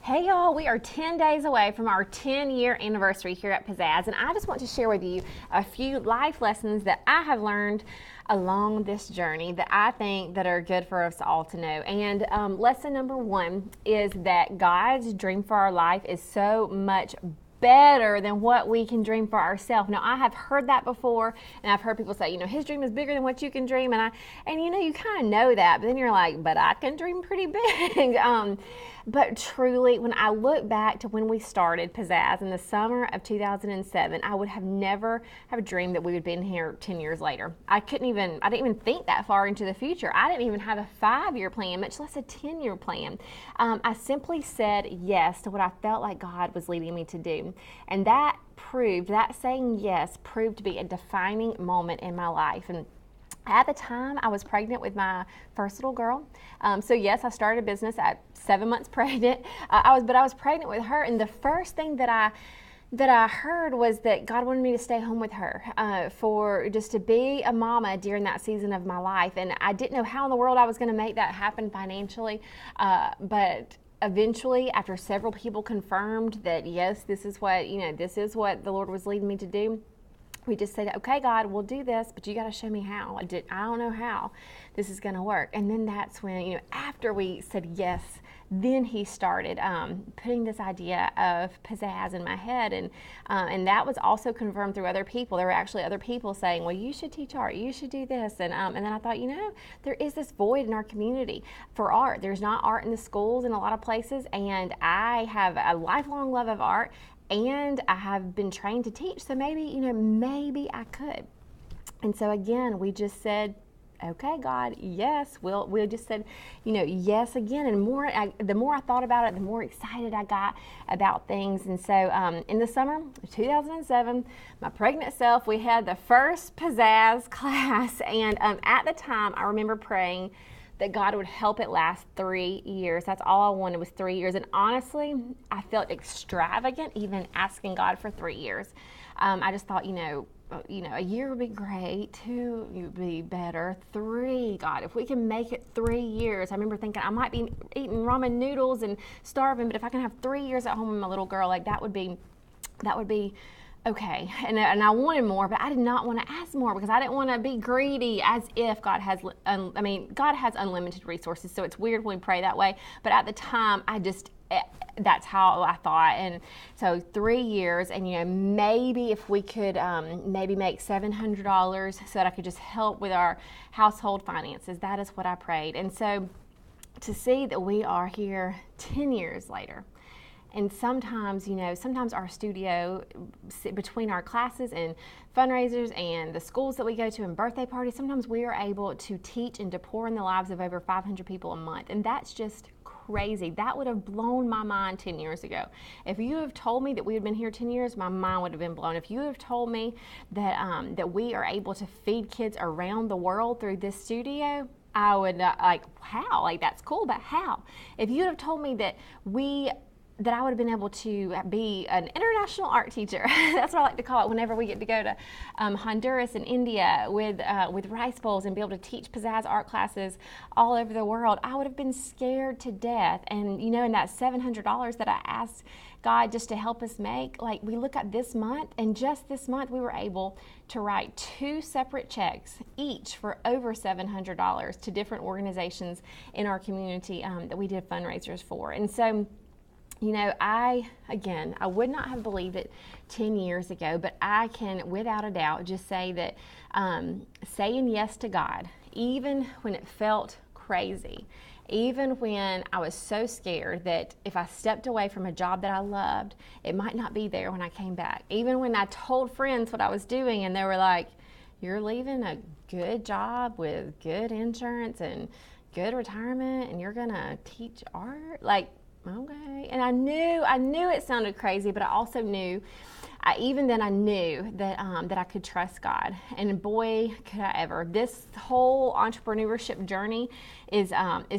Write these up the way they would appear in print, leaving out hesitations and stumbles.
Hey y'all, we are 10 days away from our 10-year anniversary here at Pizzazz, and I just want to share with you a few life lessons that I have learned along this journey that I think that are good for us all to know. And lesson number one is that God's dream for our life is so much better than what we can dream for ourselves. Now, I have heard that before, and I've heard people say, his dream is bigger than what you can dream, and you kind of know that, but then you're like, but I can dream pretty big. But truly, when I look back to when we started Pizzazz in the summer of 2007, I would have never have dreamed that we would be in here 10 years later. I didn't even think that far into the future. I didn't even have a 5-year plan, much less a 10-year plan. I simply said yes to what I felt like God was leading me to do. And that saying yes proved to be a defining moment in my life. And at the time, I was pregnant with my first little girl. So yes, I started a business at 7 months pregnant. I was pregnant with her, and the first thing that I heard was that God wanted me to stay home with her for just to be a mama during that season of my life. And I didn't know how in the world I was going to make that happen financially, but eventually, after several people confirmed that yes, this is what the Lord was leading me to do, we just said, okay, God, we'll do this, but you got to show me how. I don't know how this is going to work. And then that's when, after we said yes, then he started putting this idea of Pizzazz in my head. And that was also confirmed through other people. There were actually other people saying, well, you should teach art. You should do this. And then I thought, there is this void in our community for art. There's not art in the schools in a lot of places. And I have a lifelong love of art. And I have been trained to teach, so maybe I could. And so again, we just said, okay, God, yes. We just said, yes again. And the more I thought about it, the more excited I got about things. And so in the summer of 2007, my pregnant self, we had the first Pizzazz class. And at the time, I remember praying that God would help it last 3 years. That's all I wanted was 3 years. And honestly, I felt extravagant even asking God for 3 years. I just thought, a year would be great, 2 would be better, 3, God, if we can make it 3 years. I remember thinking I might be eating ramen noodles and starving, but if I can have 3 years at home with my little girl, that would be okay. And I wanted more, but I did not want to ask more because I didn't want to be greedy as if God has unlimited resources. So it's weird when we pray that way. But at the time, that's how I thought. And so 3 years, and maybe if we could maybe make $700 so that I could just help with our household finances. That is what I prayed. And so to see that we are here 10 years later, and sometimes our studio, between our classes and fundraisers and the schools that we go to and birthday parties, sometimes we are able to teach and to pour in the lives of over 500 people a month. And that's just crazy. That would have blown my mind 10 years ago. If you have told me that we had been here 10 years, my mind would have been blown. If you have told me that we are able to feed kids around the world through this studio, I would how? That's cool, but how? If you have told me that I would have been able to be an international art teacher. That's what I like to call it whenever we get to go to Honduras and India with rice bowls and be able to teach Pizzazz art classes all over the world. I would have been scared to death. And in that $700 that I asked God just to help us make, we look at this month, and just this month we were able to write 2 separate checks, each for over $700 to different organizations in our community that we did fundraisers for. And so I would not have believed it 10 years ago, but I can, without a doubt, just say that saying yes to God, even when it felt crazy, even when I was so scared that if I stepped away from a job that I loved, it might not be there when I came back. Even when I told friends what I was doing and they were like, you're leaving a good job with good insurance and good retirement and you're going to teach art? Okay. And I knew it sounded crazy, but I also knew, even then I knew that I could trust God. And boy, could I ever. This whole entrepreneurship journey is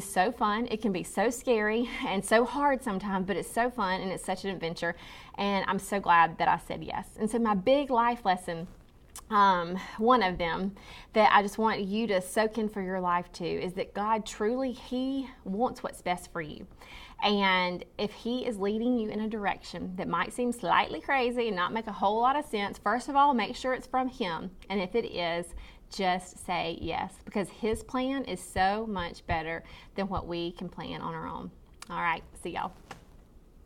so fun. It can be so scary and so hard sometimes, but it's so fun and it's such an adventure. And I'm so glad that I said yes. And so my big life lesson, one of them that I just want you to soak in for your life too, is that God truly, He wants what's best for you. And if he is leading you in a direction that might seem slightly crazy and not make a whole lot of sense, first of all, make sure it's from him. And if it is, just say yes, because his plan is so much better than what we can plan on our own. All right, see y'all.